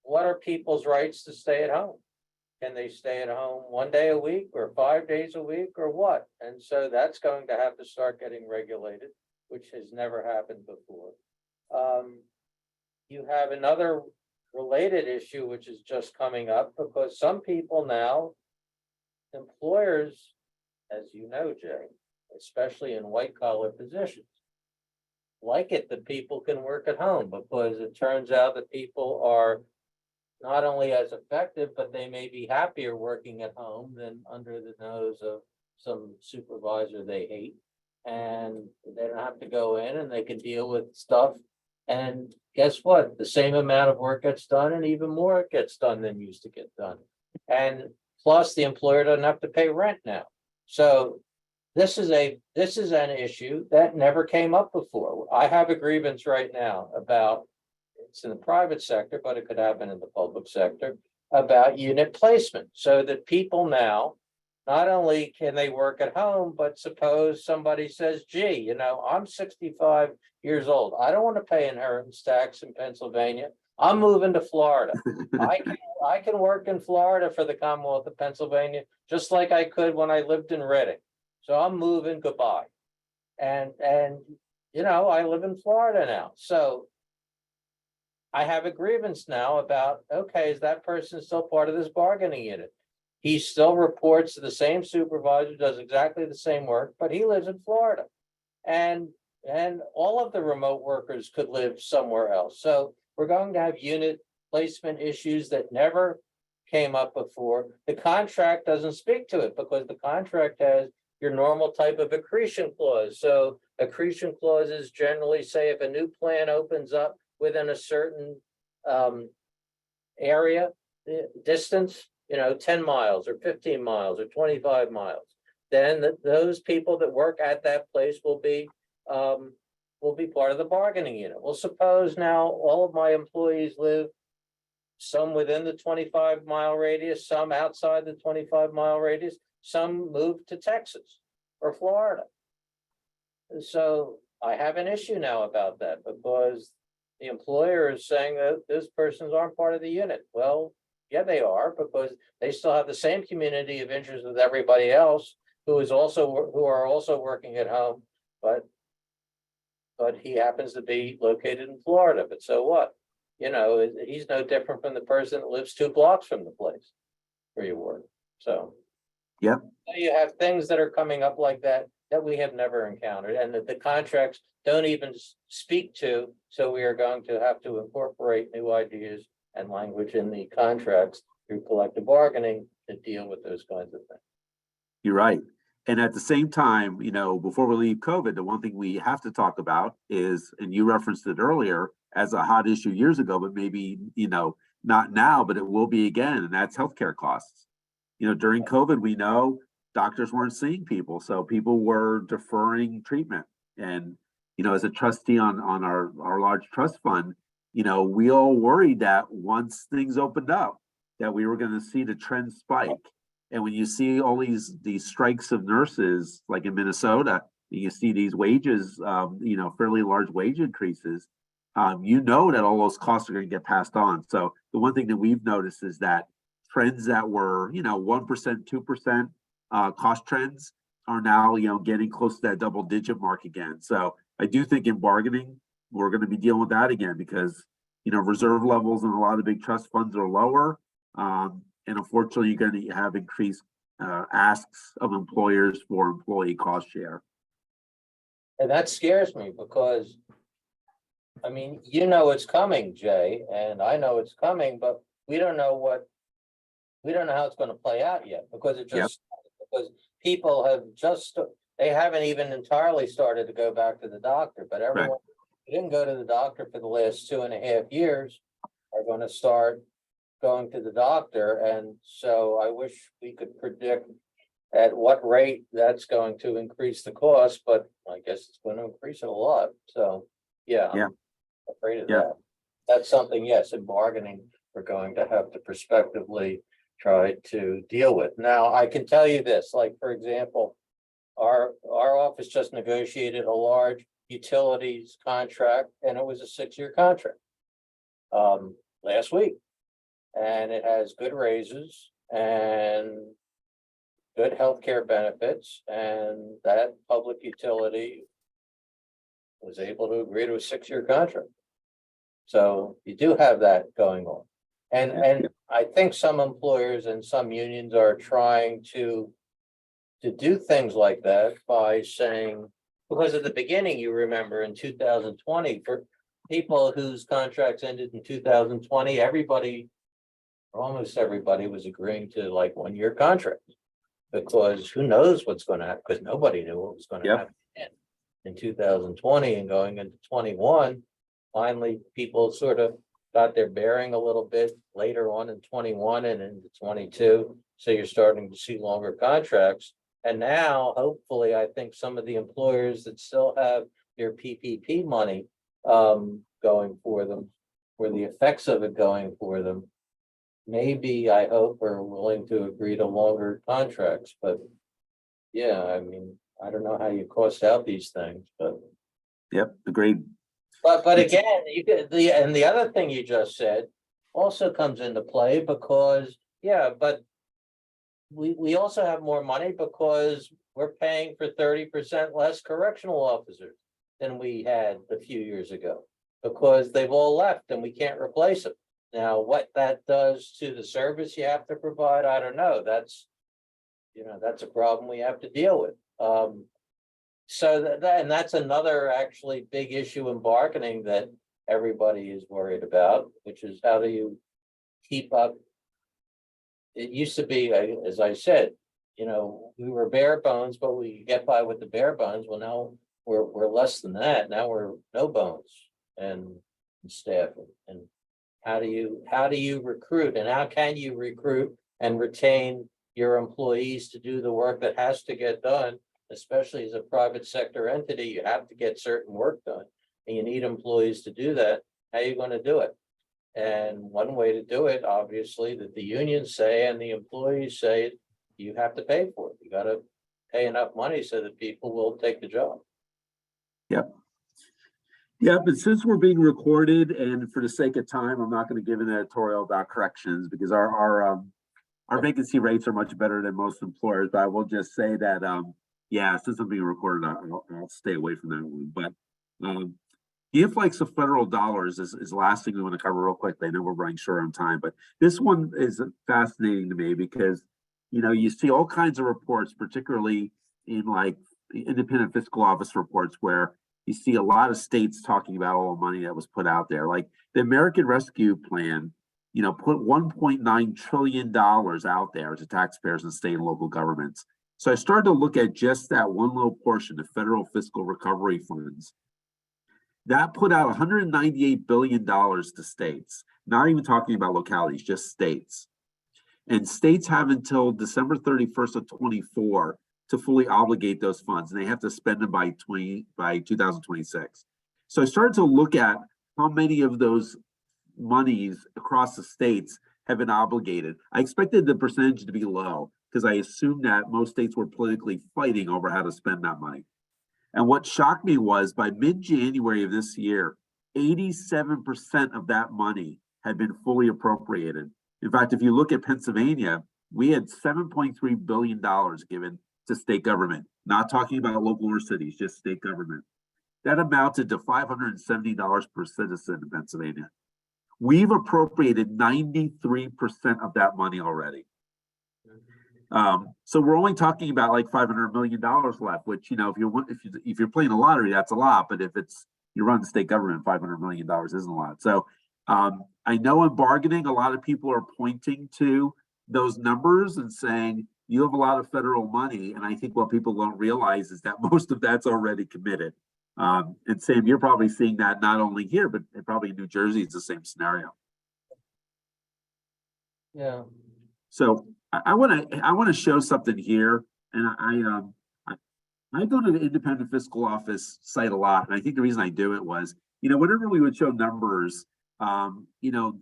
what are people's rights to stay at home? Can they stay at home 1 day a week or 5 days a week or what? And so that's going to have to start getting regulated, which has never happened before. You have another related issue, which is just coming up, because some people now, employers, as you know, Jay, especially in white collar positions, like it that people can work at home, because it turns out that people are not only as effective, but they may be happier working at home than under the nose of some supervisor they hate. And they don't have to go in, and they can deal with stuff. And guess what? The same amount of work gets done, and even more gets done than used to get done. And plus, the employer doesn't have to pay rent now. So this is an issue that never came up before. I have a grievance right now about, it's in the private sector, but it could happen in the public sector, about unit placement, so that people now, not only can they work at home, but suppose somebody says, gee, I'm 65 years old. I don't want to pay inheritance tax in Pennsylvania. I'm moving to Florida. I can work in Florida for the Commonwealth of Pennsylvania, just like I could when I lived in Reading. So I'm moving, goodbye. And I live in Florida now. So I have a grievance now about, okay, is that person still part of this bargaining unit? He still reports to the same supervisor, does exactly the same work, but he lives in Florida. And all of the remote workers could live somewhere else. So we're going to have unit placement issues that never came up before. The contract doesn't speak to it, because the contract has your normal type of accretion clause. So accretion clauses generally say if a new plant opens up within a certain area, distance, 10 miles or 15 miles or 25 miles, then those people that work at that place will be part of the bargaining unit. Well, suppose now all of my employees live, some within the 25-mile radius, some outside the 25-mile radius, some move to Texas or Florida. So I have an issue now about that, because the employer is saying that those persons aren't part of the unit. Well, yeah, they are, because they still have the same community of interest with everybody else who are also working at home, but he happens to be located in Florida. But so what? You know, he's no different from the person that lives 2 blocks from the place where you work. So. Yep. You have things that are coming up like that we have never encountered, and that the contracts don't even speak to. So we are going to have to incorporate new ideas and language in the contracts through collective bargaining to deal with those kinds of things. You're right. And at the same time, you know, before we leave COVID, the one thing we have to talk about is, and you referenced it earlier as a hot issue years ago, but maybe, you know, not now, but it will be again, and that's healthcare costs. You know, during COVID, we know doctors weren't seeing people, so people were deferring treatment. And, you know, as a trustee on our large trust fund, you know, we all worried that once things opened up, that we were going to see the trend spike. And when you see all these strikes of nurses, like in Minnesota, you see these wages, you know, fairly large wage increases, you know that all those costs are going to get passed on. So the one thing that we've noticed is that trends that were, you know, 1%, 2% cost trends are now, you know, getting close to that double-digit mark again. So I do think in bargaining, we're going to be dealing with that again, because, you know, reserve levels in a lot of big trust funds are lower. And unfortunately, you're going to have increased asks of employers for employee cost share. And that scares me, because, I mean, you know it's coming, Jay, and I know it's coming, but we don't know how it's going to play out yet, because because people have they haven't even entirely started to go back to the doctor, but everyone who didn't go to the doctor for the last 2.5 years are going to start going to the doctor. And so I wish we could predict at what rate that's going to increase the cost, but I guess it's going to increase it a lot. So, yeah. I'm afraid of that. That's something, yes, in bargaining, we're going to have to prospectively try to deal with. Now, I can tell you this, like, for example, our office just negotiated a large utilities contract, and it was a 6-year contract last week. And it has good raises and good healthcare benefits, and that public utility was able to agree to a 6-year contract. So you do have that going on. And I think some employers and some unions are trying to do things like that by saying, because at the beginning, you remember in 2020, for people whose contracts ended in 2020, almost everybody was agreeing to like 1-year contracts, because who knows what's going to happen, because nobody knew what was going to happen in 2020 and going into 21. Finally, people sort of got their bearing a little bit later on in 21 and into 22. So you're starting to see longer contracts. And now, hopefully, I think some of the employers that still have their PPP money going for them, or the effects of it going for them, maybe, I hope, are willing to agree to longer contracts. But yeah, I mean, I don't know how you cost out these things, but Agreed. But again, the other thing you just said also comes into play, because but we also have more money because we're paying for 30% less correctional officers than we had a few years ago, because they've all left and we can't replace them. Now, what that does to the service you have to provide, I don't know. That's a problem we have to deal with. So and that's another actually big issue in bargaining that everybody is worried about, which is how do you keep up? It used to be, as I said, we were bare bones, but we get by with the bare bones. Well, now we're less than that. Now we're no bones and staffing. And how do you recruit, and how can you recruit and retain your employees to do the work that has to get done? Especially as a private sector entity, you have to get certain work done, and you need employees to do that. How are you going to do it? And one way to do it, obviously, that the unions say and the employees say, you have to pay for it. You got to pay enough money so that people will take the job. Yep. Yeah, but since we're being recorded and for the sake of time, I'm not going to give an editorial about corrections because our vacancy rates are much better than most employers. But I will just say that yeah, since I'm being recorded, I'll stay away from that one. But the influx of federal dollars is the last thing we want to cover real quickly. I know we're running short on time, but this one is fascinating to me because you see all kinds of reports, particularly in like independent fiscal office reports, where you see a lot of states talking about all the money that was put out there. Like the American Rescue Plan, put $1.9 trillion out there to taxpayers and state and local governments. So I started to look at just that one little portion, the federal fiscal recovery funds. That put out $198 billion to states, not even talking about localities, just states. And states have until December 31st of 24 to fully obligate those funds, and they have to spend them by 2026. So I started to look at how many of those monies across the states have been obligated. I expected the percentage to be low because I assumed that most states were politically fighting over how to spend that money. And what shocked me was by mid-January of this year, 87% of that money had been fully appropriated. In fact, if you look at Pennsylvania, we had $7.3 billion given to state government, not talking about local or cities, just state government. That amounted to $570 per citizen in Pennsylvania. We've appropriated 93% of that money already. So we're only talking about like $500 million left, which, if you're playing the lottery, that's a lot. But if you run the state government, $500 million isn't a lot. So I know in bargaining, a lot of people are pointing to those numbers and saying you have a lot of federal money. And I think what people don't realize is that most of that's already committed. And Sam, you're probably seeing that not only here, but probably in New Jersey, it's the same scenario. Yeah. So I want to show something here, and I go to the Independent Fiscal Office site a lot, and I think the reason I do it was, whenever we would show numbers, the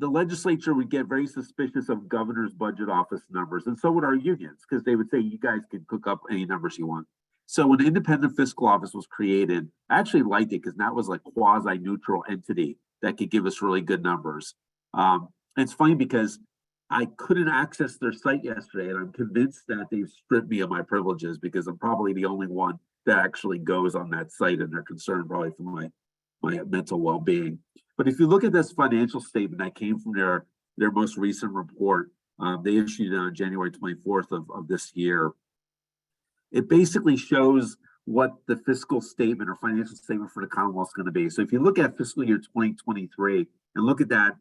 legislature would get very suspicious of governor's budget office numbers, and so would our unions, because they would say you guys can cook up any numbers you want. So when the Independent Fiscal Office was created, I actually liked it because that was like quasi-neutral entity that could give us really good numbers. And it's funny because I couldn't access their site yesterday, and I'm convinced that they've stripped me of my privileges because I'm probably the only one that actually goes on that site, and they're concerned probably for my mental well-being. But if you look at this financial statement that came from their most recent report, they issued it on January 24th of this year. It basically shows what the fiscal statement or financial statement for the Commonwealth is going to be. So if you look at fiscal year 2023 and look at that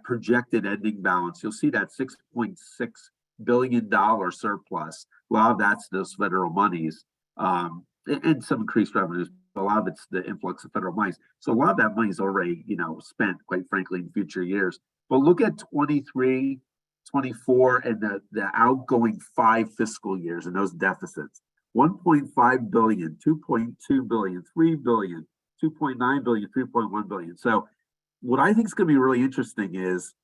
projected ending balance, you'll see that $6.6 billion surplus. A lot of that's those federal monies and some increased revenues. A lot of it's the influx of federal monies. So a lot of that money is already, spent, quite frankly, in future years. But look at 23, 24, and the outgoing 5 fiscal years and those deficits. 1.5 billion, 2.2 billion, 3 billion, 2.9 billion, 3.1 billion. So what I think is going to be really interesting is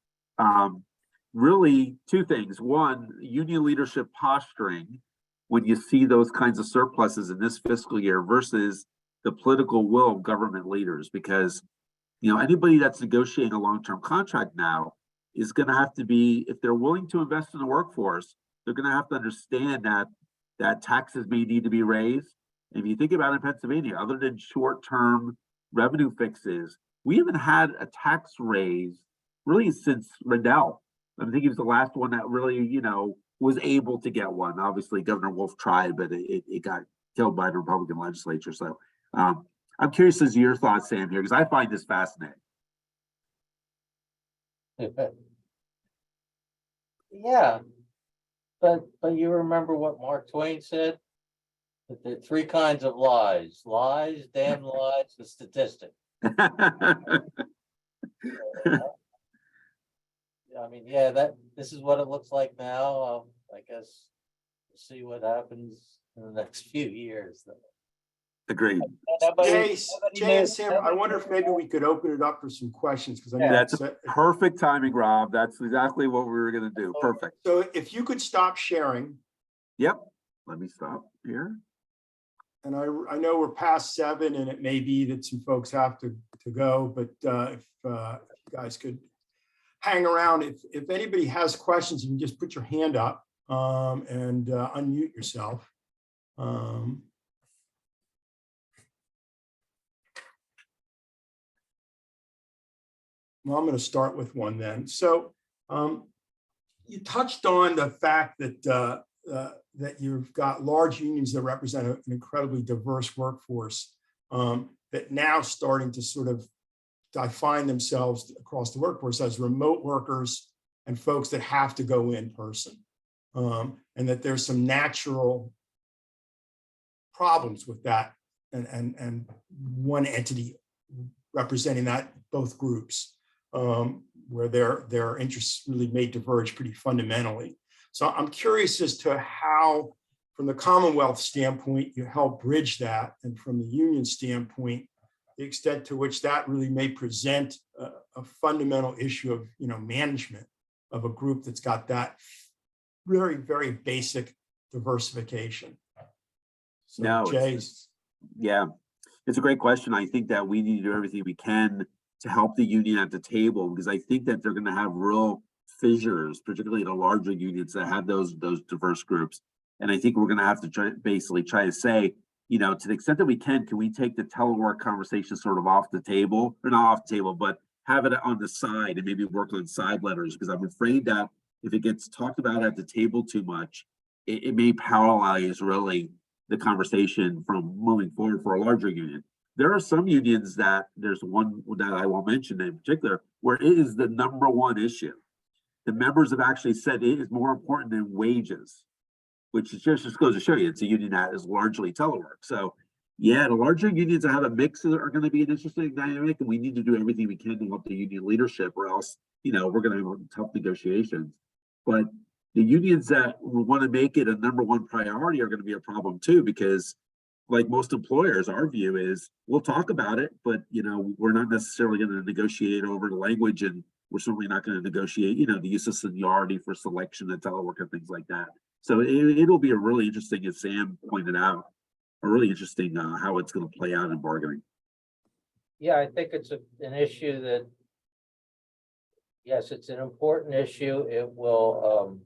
really 2 things. One, union leadership posturing when you see those kinds of surpluses in this fiscal year versus the political will of government leaders, because anybody that's negotiating a long-term contract now is going to have to be, if they're willing to invest in the workforce, they're going to have to understand that taxes may need to be raised. And if you think about it in Pennsylvania, other than short-term revenue fixes, we haven't had a tax raise really since Rendell. I think he was the last one that really, was able to get one. Obviously, Governor Wolf tried, but it got killed by the Republican legislature. So I'm curious as to your thoughts, Sam, here, because I find this fascinating. Yeah, but you remember what Mark Twain said? That there are 3 kinds of lies: lies, damn lies, and statistics. I mean, this is what it looks like now. I guess we'll see what happens in the next few years. Agreed. Jay and Sam, I wonder if maybe we could open it up for some questions, because that's perfect timing, Rob. That's exactly what we were going to do. Perfect. So if you could stop sharing. Yep. Let me stop here. and I know we're past 7 and it may be that some folks have to go, but if you guys could hang around, if anybody has questions, you can just put your hand up and unmute yourself. Well, I'm going to start with one then. So you touched on the fact that that you've got large unions that represent an incredibly diverse workforce that now starting to sort of define themselves across the workforce as remote workers and folks that have to go in person, and that there's some natural problems with that, and one entity representing that both groups, where their interests really may diverge pretty fundamentally. So I'm curious as to how, from the Commonwealth standpoint, you help bridge that, and from the union standpoint, the extent to which that really may present a fundamental issue of management of a group that's got that very, very basic diversification. So, No, Jay. yeah, it's a great question. I think that we need to do everything we can to help the union at the table, because I think that they're going to have real fissures, particularly the larger unions that have those diverse groups. And I think we're going to have to basically try to say, to the extent that we can we take the telework conversation sort of off the table, or not off the table, but have it on the side and maybe work on side letters, because I'm afraid that if it gets talked about at the table too much, it may paralyze really the conversation from moving forward for a larger union. There are some unions that, there's one that I won't mention in particular, where it is the #1 issue. The members have actually said it is more important than wages, which just goes to show you it's a union that is largely telework. So yeah, the larger unions that have a mix are going to be an interesting dynamic, and we need to do everything we can to help the union leadership, or else, we're going to have tough negotiations. But the unions that want to make it a #1 priority are going to be a problem too, because like most employers, our view is we'll talk about it, but we're not necessarily going to negotiate over the language, and we're certainly not going to negotiate, the use of seniority for selection and telework and things like that. So it'll be a really interesting, as Sam pointed out, a really interesting how it's going to play out in bargaining. Yeah, I think it's an issue that, yes, it's an important issue. It will,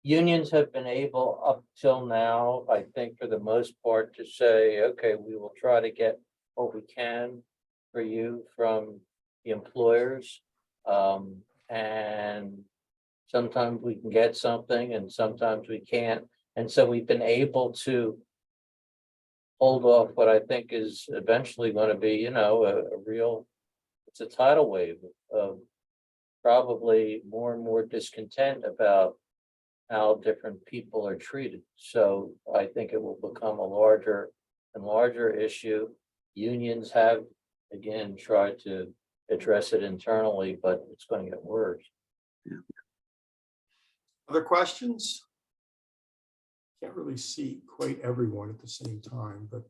unions have been able up till now, I think for the most part, to say, okay, we will try to get what we can for you from the employers. And sometimes we can get something and sometimes we can't. And so we've been able to hold off what I think is eventually going to be, a real, it's a tidal wave of probably more and more discontent about how different people are treated. So I think it will become a larger and larger issue. Unions have, again, tried to address it internally, but it's going to get worse. Yeah. Other questions? Can't really see quite everyone at the same time, but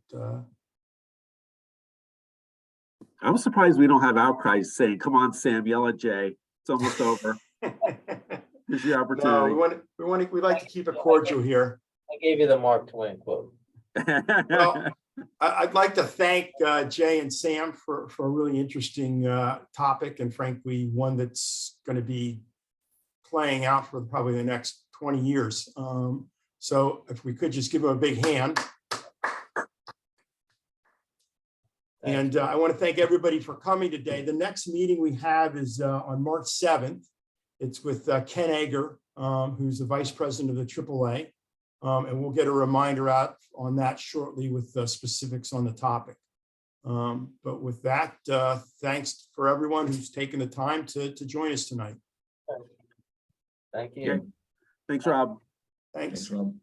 I was surprised we don't have outcries saying, "Come on, Sam, yell at Jay. It's almost over." Here's your opportunity. No, we like to keep it cordial here. I gave you the Mark Twain quote. Well, I'd like to thank Jay and Sam for a really interesting topic, and frankly, one that's going to be playing out for probably the next 20 years. So if we could just give them a big hand. And I want to thank everybody for coming today. The next meeting we have is on March 7th. It's with Ken Ager, who's the vice president of the AAA. And we'll get a reminder out on that shortly with the specifics on the topic. But with that, thanks for everyone who's taken the time to join us tonight. Thank you. Okay. Thanks, Rob. Thanks. Thanks, Rob.